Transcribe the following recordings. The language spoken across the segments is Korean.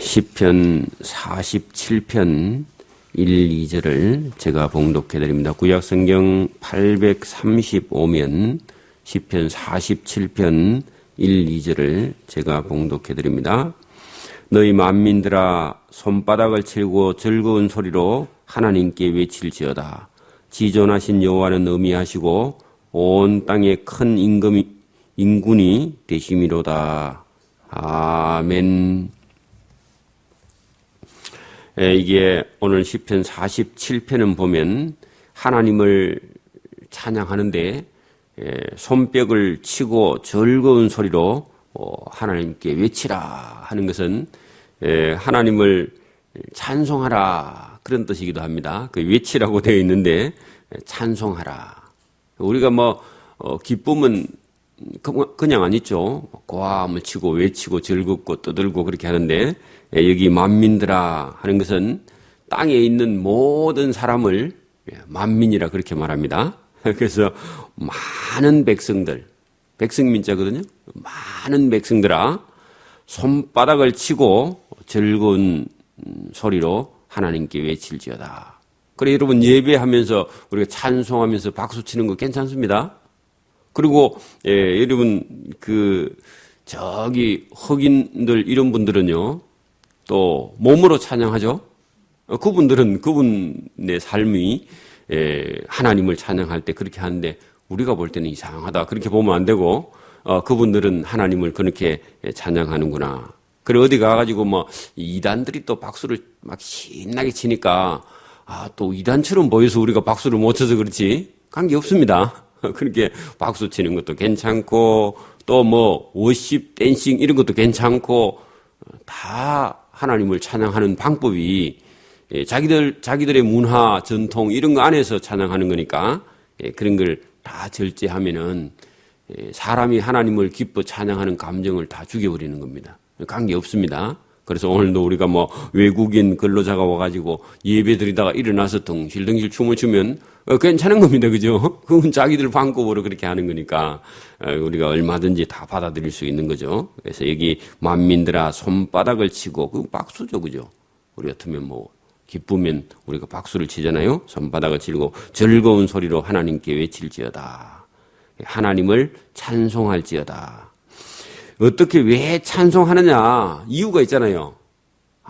시편 47편 1, 2절을 제가 봉독해 드립니다. 구약성경 835면 시편 47편 1, 2절을 제가 봉독해 드립니다. 너희 만민들아 손바닥을 칠고 즐거운 소리로 하나님께 외칠지어다. 지존하신 여호와는 어미하시고 온 땅에 큰 인군이 되심이로다. 아멘. 이게 오늘 시편 47편은 보면 하나님을 찬양하는데 손뼉을 치고 즐거운 소리로 하나님께 외치라 하는 것은 하나님을 찬송하라 그런 뜻이기도 합니다. 그 외치라고 되어 있는데 찬송하라. 우리가 기쁨은 그냥 안 있죠. 고함을 치고 외치고 즐겁고 떠들고 그렇게 하는데 여기 만민들아 하는 것은 땅에 있는 모든 사람을 만민이라 그렇게 말합니다. 그래서 많은 백성들, 백성민자거든요. 많은 백성들아 손바닥을 치고 즐거운 소리로 하나님께 외칠지어다. 그래 여러분 예배하면서 우리가 찬송하면서 박수 치는 거 괜찮습니다. 그리고 여러분 저기 흑인들 이런 분들은요 또 몸으로 찬양하죠. 그분들은 그분의 삶이 하나님을 찬양할 때 그렇게 하는데 우리가 볼 때는 이상하다 그렇게 보면 안 되고 그분들은 하나님을 그렇게 찬양하는구나. 그리고 어디 가가지고 이단들이 또 박수를 막 신나게 치니까 또 이단처럼 보여서 우리가 박수를 못 쳐서 그렇지 관계 없습니다. 그렇게 박수 치는 것도 괜찮고 또 워십 댄싱 이런 것도 괜찮고 다 하나님을 찬양하는 방법이 자기들의 문화 전통 이런 거 안에서 찬양하는 거니까 그런 걸 다 절제하면은 사람이 하나님을 기뻐 찬양하는 감정을 다 죽여버리는 겁니다. 관계 없습니다. 그래서 오늘도 우리가 외국인 근로자가 와가지고 예배 드리다가 일어나서 덩실덩실 춤을 추면 괜찮은 겁니다. 그죠? 그건 자기들 방법으로 그렇게 하는 거니까 우리가 얼마든지 다 받아들일 수 있는 거죠. 그래서 여기 만민들아 손바닥을 치고 그 박수죠. 그죠? 우리 같으면 기쁘면 우리가 박수를 치잖아요. 손바닥을 치고 즐거운 소리로 하나님께 외칠지어다. 하나님을 찬송할지어다. 어떻게 왜 찬송하느냐 이유가 있잖아요.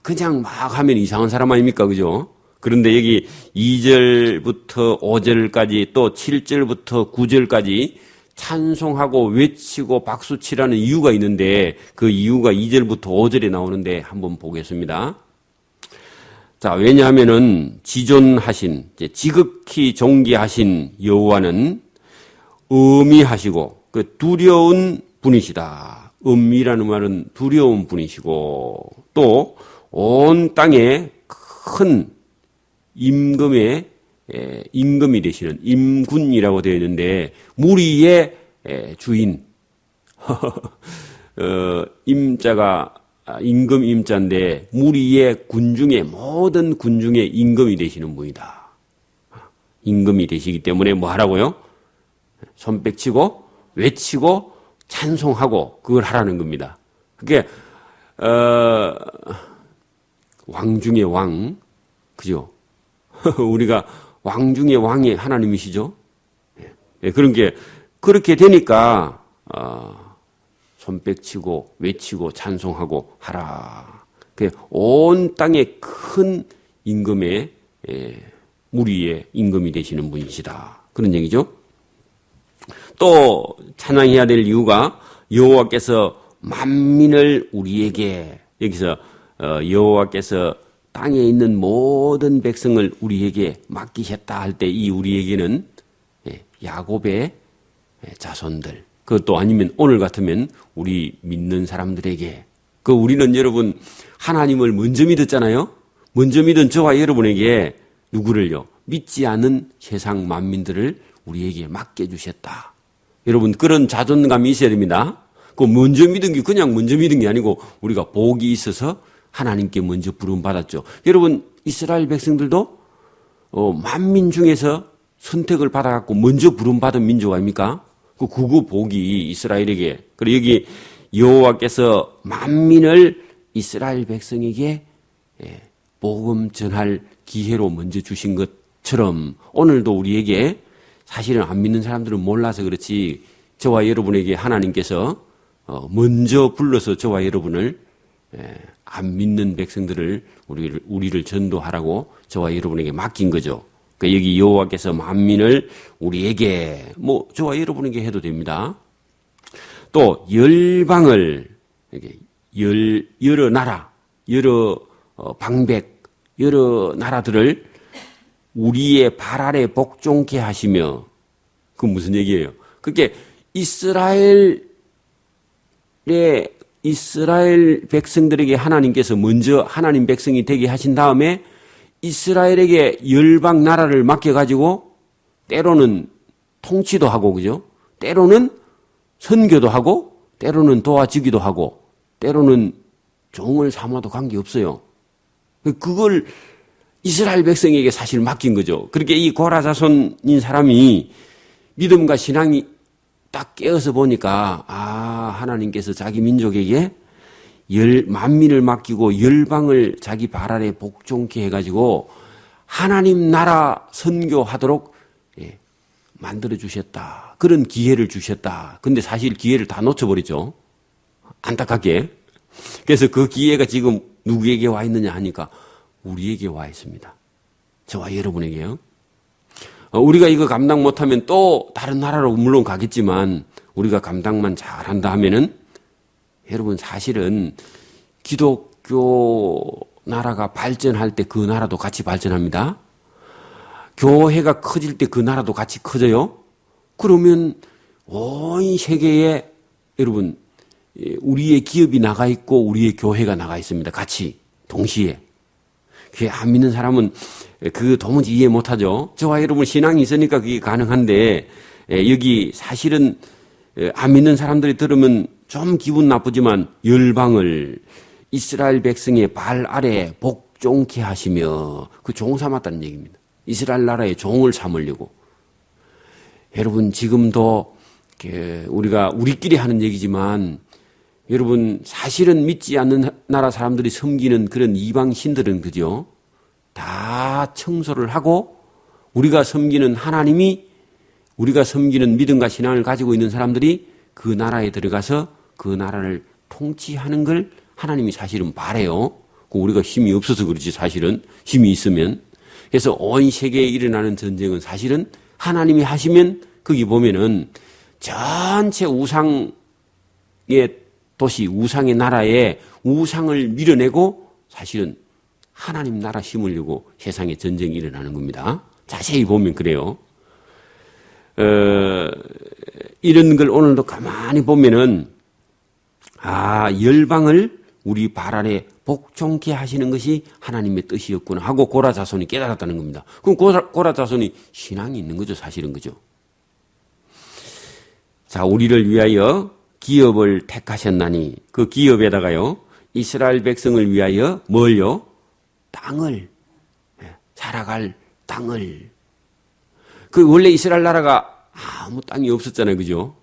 그냥 막 하면 이상한 사람 아닙니까? 그죠? 그런데 여기 2절부터 5절까지 또 7절부터 9절까지 찬송하고 외치고 박수치라는 이유가 있는데 그 이유가 2절부터 5절에 나오는데 한번 보겠습니다. 자, 왜냐하면은 지존하신 지극히 존귀하신 여호와는 어미하시고 그 두려운 분이시다. 엄미라는 말은 두려운 분이시고 또 온 땅에 큰 임금이 되시는 임군이라고 되어 있는데 무리의 주인 임자가 임금 임자인데 무리의 군중의 모든 군중의 임금이 되시는 분이다. 임금이 되시기 때문에 뭐 하라고요? 손뼉치고 외치고 찬송하고 그걸 하라는 겁니다. 그게 왕 중의 왕, 그죠? 우리가 왕 중의 왕이 하나님이시죠? 그런 게 그렇게 되니까 손뼉치고 외치고 찬송하고 하라. 온 땅에 큰 임금의 무리의 임금이 되시는 분이시다. 그런 얘기죠. 또 찬양해야 될 이유가 여호와께서 만민을 우리에게 여기서 여호와께서 땅에 있는 모든 백성을 우리에게 맡기셨다 할 때 이 우리에게는 야곱의 자손들 그것도 아니면 오늘 같으면 우리 믿는 사람들에게 우리는 여러분 하나님을 먼저 믿었잖아요. 먼저 믿은 저와 여러분에게 누구를요? 믿지 않은 세상 만민들을 우리에게 맡겨주셨다. 여러분 그런 자존감이 있어야 됩니다. 그 먼저 믿은 게 그냥 먼저 믿은 게 아니고 우리가 복이 있어서 하나님께 먼저 부름받았죠. 여러분 이스라엘 백성들도 만민 중에서 선택을 받아갖고 먼저 부름받은 민족 아닙니까? 그거 복이 이스라엘에게. 그리고 여기 여호와께서 만민을 이스라엘 백성에게 복음 전할 기회로 먼저 주신 것처럼 오늘도 우리에게 사실은 안 믿는 사람들은 몰라서 그렇지 저와 여러분에게 하나님께서 먼저 불러서 저와 여러분을 안 믿는 백성들을 우리를 전도하라고 저와 여러분에게 맡긴 거죠. 그러니까 여기 여호와께서 만민을 우리에게 저와 여러분에게 해도 됩니다. 또 열방을 여러 나라, 여러 방백, 여러 나라들을 우리의 발 아래 복종케 하시며 그건 무슨 얘기예요? 그게 이스라엘 백성들에게 하나님께서 먼저 하나님 백성이 되게 하신 다음에 이스라엘에게 열방 나라를 맡겨가지고 때로는 통치도 하고 그죠? 때로는 선교도 하고 때로는 도와주기도 하고 때로는 종을 삼아도 관계없어요. 그걸 이스라엘 백성에게 사실 맡긴 거죠. 그렇게 이 고라 자손인 사람이 믿음과 신앙이 딱 깨어서 보니까 하나님께서 자기 민족에게 만민을 맡기고 열방을 자기 발 아래 복종케 해가지고 하나님 나라 선교하도록 만들어 주셨다. 그런 기회를 주셨다. 근데 사실 기회를 다 놓쳐버리죠. 안타깝게. 그래서 그 기회가 지금 누구에게 와 있느냐 하니까 우리에게 와 있습니다. 저와 여러분에게요. 우리가 이거 감당 못하면 또 다른 나라로 물론 가겠지만 우리가 감당만 잘한다 하면은 여러분 사실은 기독교 나라가 발전할 때 그 나라도 같이 발전합니다. 교회가 커질 때 그 나라도 같이 커져요. 그러면 온 세계에 여러분 우리의 기업이 나가 있고 우리의 교회가 나가 있습니다. 같이 동시에. 그게 안 믿는 사람은 그 도무지 이해 못하죠. 저와 여러분 신앙이 있으니까 그게 가능한데 여기 사실은 안 믿는 사람들이 들으면 좀 기분 나쁘지만 열방을 이스라엘 백성의 발 아래 복종케 하시며 그 종 삼았다는 얘기입니다. 이스라엘 나라의 종을 삼으려고. 여러분 지금도 우리가 우리끼리 하는 얘기지만 여러분 사실은 믿지 않는 나라 사람들이 섬기는 그런 이방 신들은 그죠? 다 청소를 하고 우리가 섬기는 하나님이 우리가 섬기는 믿음과 신앙을 가지고 있는 사람들이 그 나라에 들어가서 그 나라를 통치하는 걸 하나님이 사실은 바래요. 우리가 힘이 없어서 그렇지 사실은 힘이 있으면. 그래서 온 세계에 일어나는 전쟁은 사실은 하나님이 하시면 거기 보면은 전체 우상의 도시, 우상의 나라에 우상을 밀어내고 사실은 하나님 나라 심으려고 세상에 전쟁이 일어나는 겁니다. 자세히 보면 그래요. 이런 걸 오늘도 가만히 보면은 열방을 우리 발 아래 복종케 하시는 것이 하나님의 뜻이었구나 하고 고라 자손이 깨달았다는 겁니다. 그럼 고라 자손이 신앙이 있는 거죠, 사실은 그죠? 자, 우리를 위하여 기업을 택하셨나니 그 기업에다가요 이스라엘 백성을 위하여 뭘요? 땅을 살아갈 땅을. 그 원래 이스라엘 나라가 아무 땅이 없었잖아요, 그죠?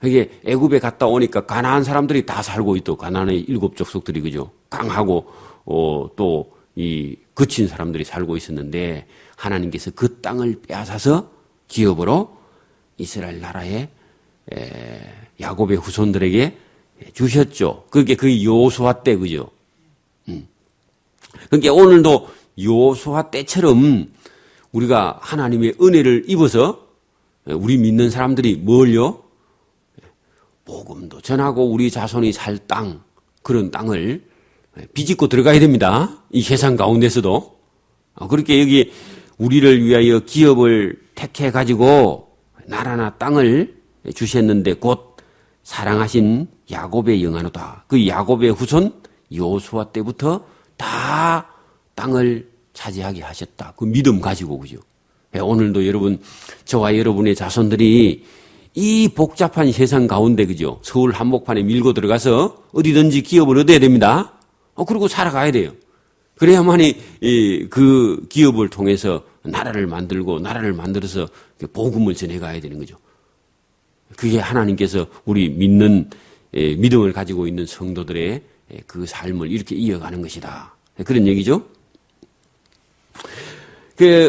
이게 애굽에 갔다 오니까 가나안 사람들이 다 살고 있고 가나안의 7 족속들이 그죠? 강하고 또 이 거친 사람들이 살고 있었는데 하나님께서 그 땅을 빼앗아서 기업으로 이스라엘 나라에 야곱의 후손들에게 주셨죠. 그게 그 여호수아 때 그죠? 그러니까 오늘도 여호수아 때처럼 우리가 하나님의 은혜를 입어서 우리 믿는 사람들이 뭘요? 복음도 전하고 우리 자손이 살 땅, 그런 땅을 비집고 들어가야 됩니다. 이 세상 가운데서도. 그렇게 여기 우리를 위하여 기업을 택해 가지고 나라나 땅을 주셨는데 곧 사랑하신 야곱의 영화노다. 그 야곱의 후손 여호수아 때부터 다 땅을 차지하게 하셨다. 그 믿음 가지고 그죠. 오늘도 여러분 저와 여러분의 자손들이 이 복잡한 세상 가운데 그죠. 서울 한복판에 밀고 들어가서 어디든지 기업을 얻어야 됩니다. 그리고 살아가야 돼요. 그래야만이 그 기업을 통해서 나라를 만들고 나라를 만들어서 복음을 전해가야 되는 거죠. 그게 하나님께서 우리 믿는 믿음을 가지고 있는 성도들의 그 삶을 이렇게 이어가는 것이다. 그런 얘기죠.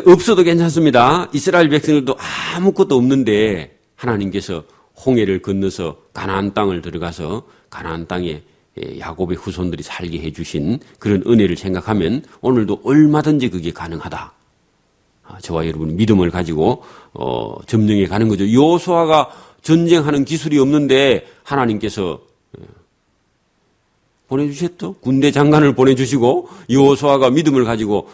없어도 괜찮습니다. 이스라엘 백성들도 아무것도 없는데 하나님께서 홍해를 건너서 가나안 땅을 들어가서 가나안 땅에 야곱의 후손들이 살게 해주신 그런 은혜를 생각하면 오늘도 얼마든지 그게 가능하다. 저와 여러분이 믿음을 가지고 점령해 가는 거죠. 여호수아가 전쟁하는 기술이 없는데 하나님께서 보내주셨죠. 군대 장관을 보내주시고 여호수아가 믿음을 가지고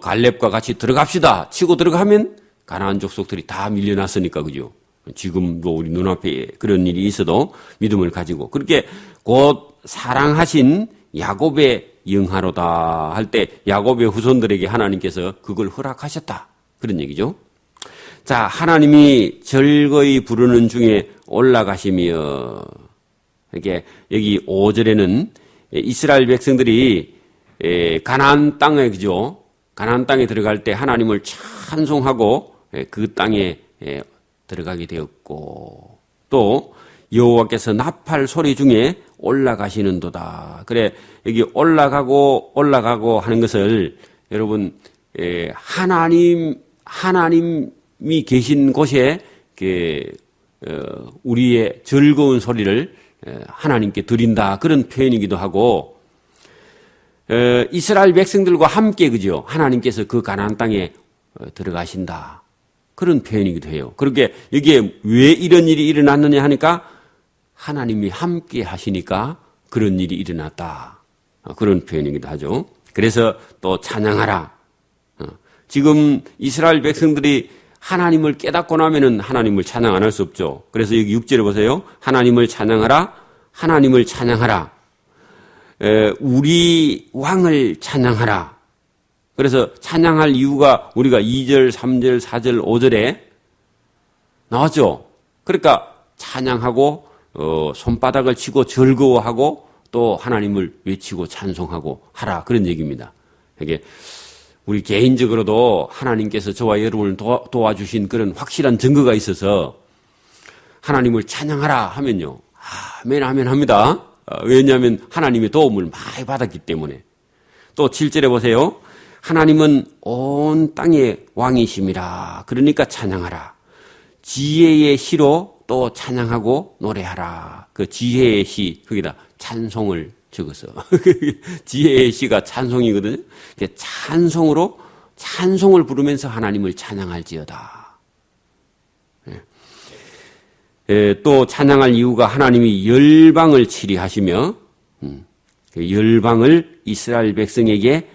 갈렙과 같이 들어갑시다 치고 들어가면 가나안 족속들이 다 밀려났으니까 그죠. 지금도 우리 눈앞에 그런 일이 있어도 믿음을 가지고 그렇게 곧 사랑하신 야곱의 영하로다 할 때 야곱의 후손들에게 하나님께서 그걸 허락하셨다. 그런 얘기죠. 자, 하나님이 즐거이 부르는 중에 올라가시며 이렇게 여기 5절에는 이스라엘 백성들이 가나안 땅에 그죠? 가나안 땅에 들어갈 때 하나님을 찬송하고 그 땅에 들어가게 되었고 또 여호와께서 나팔 소리 중에 올라가시는도다. 그래 여기 올라가고 하는 것을 여러분 하나님이 계신 곳에 우리의 즐거운 소리를 하나님께 드린다 그런 표현이기도 하고 이스라엘 백성들과 함께 그죠 하나님께서 그 가나안 땅에 들어가신다 그런 표현이기도 해요. 그렇게 여기에 왜 이런 일이 일어났느냐 하니까 하나님이 함께 하시니까 그런 일이 일어났다 그런 표현이기도 하죠. 그래서 또 찬양하라. 지금 이스라엘 백성들이 하나님을 깨닫고 나면은 하나님을 찬양 안 할 수 없죠. 그래서 여기 6절에 보세요. 하나님을 찬양하라. 하나님을 찬양하라. 우리 왕을 찬양하라. 그래서 찬양할 이유가 우리가 2절, 3절, 4절, 5절에 나왔죠. 그러니까 찬양하고 손바닥을 치고 즐거워하고 또 하나님을 외치고 찬송하고 하라 그런 얘기입니다. 이게 우리 개인적으로도 하나님께서 저와 여러분을 도와주신 그런 확실한 증거가 있어서 하나님을 찬양하라 하면요. 아멘 아멘 합니다. 왜냐하면 하나님의 도움을 많이 받았기 때문에. 또 7절에 보세요. 하나님은 온 땅의 왕이심이라. 그러니까 찬양하라. 지혜의 시로 또 찬양하고 노래하라. 그 지혜의 시 거기다 찬송을 적어서 지혜의 시가 찬송이거든요. 찬송으로 찬송을 부르면서 하나님을 찬양할지어다. 또 찬양할 이유가 하나님이 열방을 치리하시며 그 열방을 이스라엘 백성에게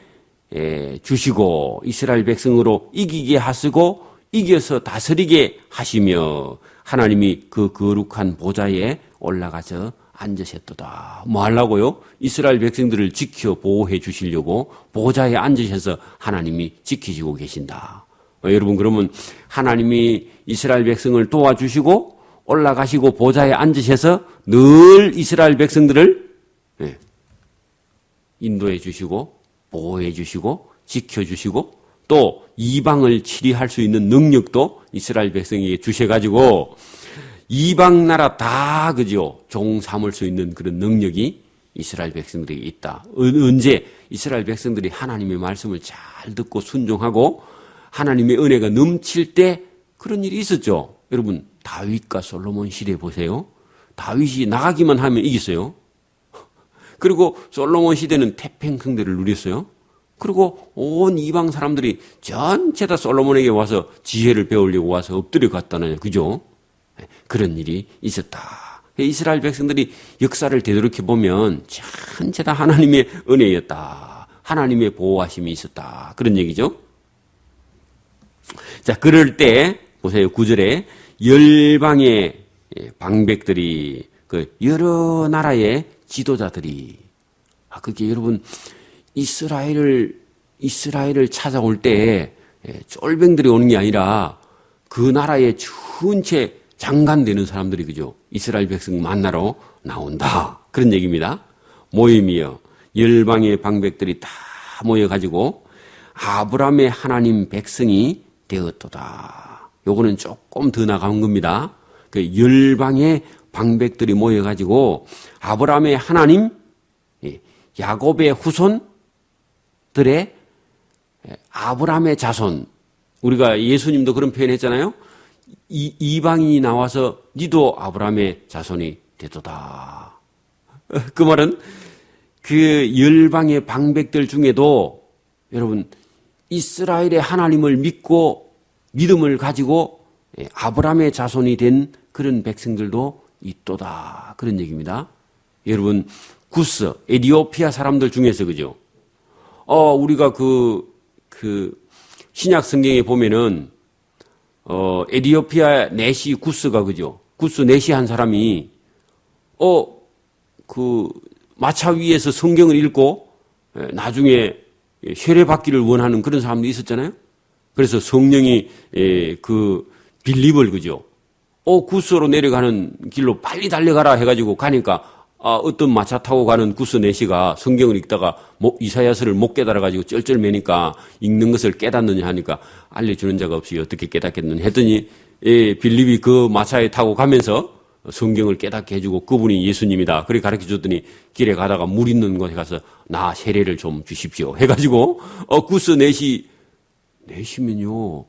주시고 이스라엘 백성으로 이기게 하시고 이겨서 다스리게 하시며 하나님이 그 거룩한 보좌에 올라가서 앉으셨도다. 뭐 하려고요? 이스라엘 백성들을 지켜 보호해 주시려고 보좌에 앉으셔서 하나님이 지키시고 계신다. 여러분 그러면 하나님이 이스라엘 백성을 도와주시고 올라가시고 보좌에 앉으셔서 늘 이스라엘 백성들을 인도해 주시고 보호해 주시고 지켜 주시고 또 이방을 치리할 수 있는 능력도 이스라엘 백성에게 주셔가지고 이방 나라 다 그죠 종 삼을 수 있는 그런 능력이 이스라엘 백성들에게 있다. 언제 이스라엘 백성들이 하나님의 말씀을 잘 듣고 순종하고 하나님의 은혜가 넘칠 때 그런 일이 있었죠. 여러분 다윗과 솔로몬 시대 보세요. 다윗이 나가기만 하면 이겼어요. 그리고 솔로몬 시대는 태평성대를 누렸어요. 그리고 온 이방 사람들이 전체 다 솔로몬에게 와서 지혜를 배우려고 와서 엎드려 갔다는 그죠? 그런 일이 있었다. 이스라엘 백성들이 역사를 되돌이켜 보면 전체 다 하나님의 은혜였다. 하나님의 보호하심이 있었다. 그런 얘기죠. 자, 그럴 때 보세요. 9절에 열방의 방백들이 그 여러 나라의 지도자들이 그게 여러분 이스라엘을 찾아올 때 쫄병들이 오는 게 아니라 그 나라의 전체 장관 되는 사람들이 그죠? 이스라엘 백성 만나러 나온다. 그런 얘기입니다. 모임이여 열방의 방백들이 다 모여가지고 아브라함의 하나님 백성이 되었도다. 요거는 조금 더 나간 겁니다. 그 열방의 방백들이 모여가지고 아브라함의 하나님, 야곱의 후손들의 아브라함의 자손, 우리가 예수님도 그런 표현했잖아요. 이방인이 나와서 니도 아브라함의 자손이 되도다. 그 말은 그 열방의 방백들 중에도 여러분 이스라엘의 하나님을 믿고 믿음을 가지고 아브라함의 자손이 된 그런 백성들도 있도다. 그런 얘기입니다. 여러분 구스, 에티오피아 사람들 중에서 그죠? 우리가 그 신약 성경에 보면은 에티오피아 네시 구스가 그죠? 구스 네시 한 사람이 그 마차 위에서 성경을 읽고 나중에 세례받기를 원하는 그런 사람도 있었잖아요. 그래서 성령이 그 빌립을 그죠? 구스로 내려가는 길로 빨리 달려가라 해가지고 가니까 어떤 마차 타고 가는 구스 네시가 성경을 읽다가 이사야서를 못 깨달아가지고 쩔쩔매니까 읽는 것을 깨닫느냐 하니까 알려주는 자가 없이 어떻게 깨닫겠느냐 했더니 빌립이 그 마차에 타고 가면서 성경을 깨닫게 해주고 그분이 예수님이다. 그렇게 가르쳐줬더니 길에 가다가 물 있는 곳에 가서 나 세례를 좀 주십시오 해가지고 구스 네시면요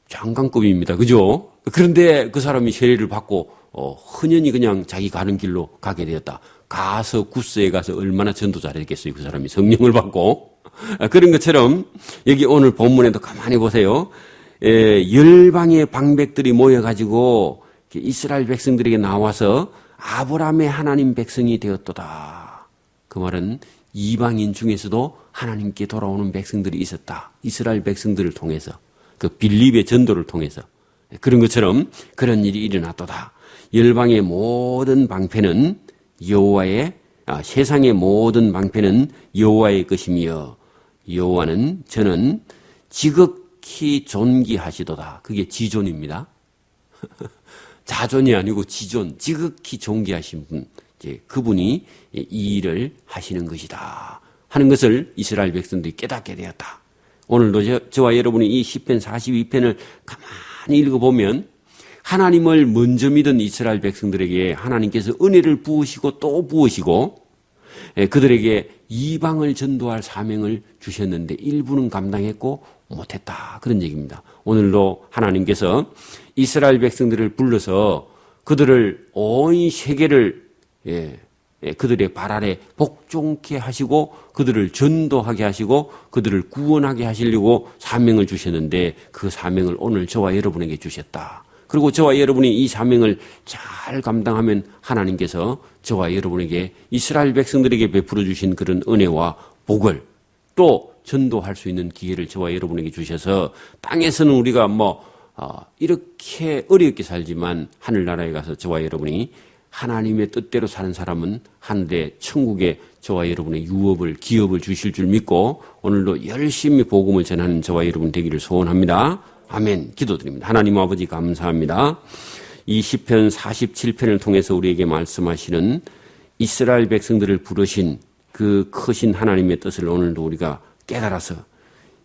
장관급입니다. 그죠? 그런데 그 사람이 세례를 받고 흔연히 그냥 자기 가는 길로 가게 되었다. 가서 구스에 가서 얼마나 전도자를 했겠어요. 그 사람이 성령을 받고. 그런 것처럼 여기 오늘 본문에도 가만히 보세요. 열방의 방백들이 모여가지고 이스라엘 백성들에게 나와서 아브라함의 하나님 백성이 되었도다. 그 말은 이방인 중에서도 하나님께 돌아오는 백성들이 있었다. 이스라엘 백성들을 통해서 그 빌립의 전도를 통해서 그런 것처럼 그런 일이 일어났도다. 열방의 모든 방패는 세상의 모든 방패는 여호와의 것이며 여호와는 저는 지극히 존귀하시도다. 그게 지존입니다. 자존이 아니고 지존, 지극히 존귀하신 분, 그분이 이 일을 하시는 것이다 하는 것을 이스라엘 백성들이 깨닫게 되었다. 오늘도 저와 여러분이 이 시편 42편을 가만히 읽어보면 하나님을 먼저 믿은 이스라엘 백성들에게 하나님께서 은혜를 부으시고 또 부으시고 그들에게 이방을 전도할 사명을 주셨는데 일부는 감당했고 못했다. 그런 얘기입니다. 오늘도 하나님께서 이스라엘 백성들을 불러서 그들을 온 세계를 그들의 발 아래 복종케 하시고 그들을 전도하게 하시고 그들을 구원하게 하시려고 사명을 주셨는데 그 사명을 오늘 저와 여러분에게 주셨다. 그리고 저와 여러분이 이 사명을 잘 감당하면 하나님께서 저와 여러분에게 이스라엘 백성들에게 베풀어 주신 그런 은혜와 복을 또 전도할 수 있는 기회를 저와 여러분에게 주셔서 땅에서는 우리가 이렇게 어렵게 살지만 하늘나라에 가서 저와 여러분이 하나님의 뜻대로 사는 사람은 하늘의 천국에 저와 여러분의 기업을 주실 줄 믿고 오늘도 열심히 복음을 전하는 저와 여러분 되기를 소원합니다. 아멘. 기도드립니다. 하나님 아버지 감사합니다. 이 시편 47편을 통해서 우리에게 말씀하시는 이스라엘 백성들을 부르신 그 크신 하나님의 뜻을 오늘도 우리가 깨달아서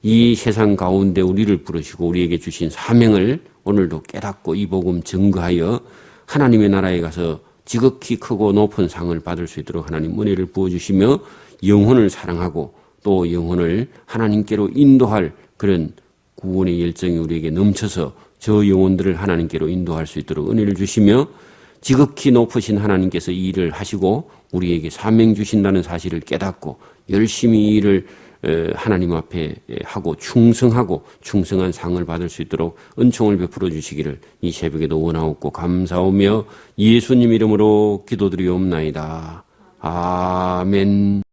이 세상 가운데 우리를 부르시고 우리에게 주신 사명을 오늘도 깨닫고 이 복음 증거하여 하나님의 나라에 가서 지극히 크고 높은 상을 받을 수 있도록 하나님 은혜를 부어주시며 영혼을 사랑하고 또 영혼을 하나님께로 인도할 그런 구원의 열정이 우리에게 넘쳐서 저 영혼들을 하나님께로 인도할 수 있도록 은혜를 주시며 지극히 높으신 하나님께서 이 일을 하시고 우리에게 사명 주신다는 사실을 깨닫고 열심히 이 일을 하나님 앞에 하고 충성한 상을 받을 수 있도록 은총을 베풀어 주시기를 이 새벽에도 원하옵고 감사하며 예수님 이름으로 기도드리옵나이다. 아멘.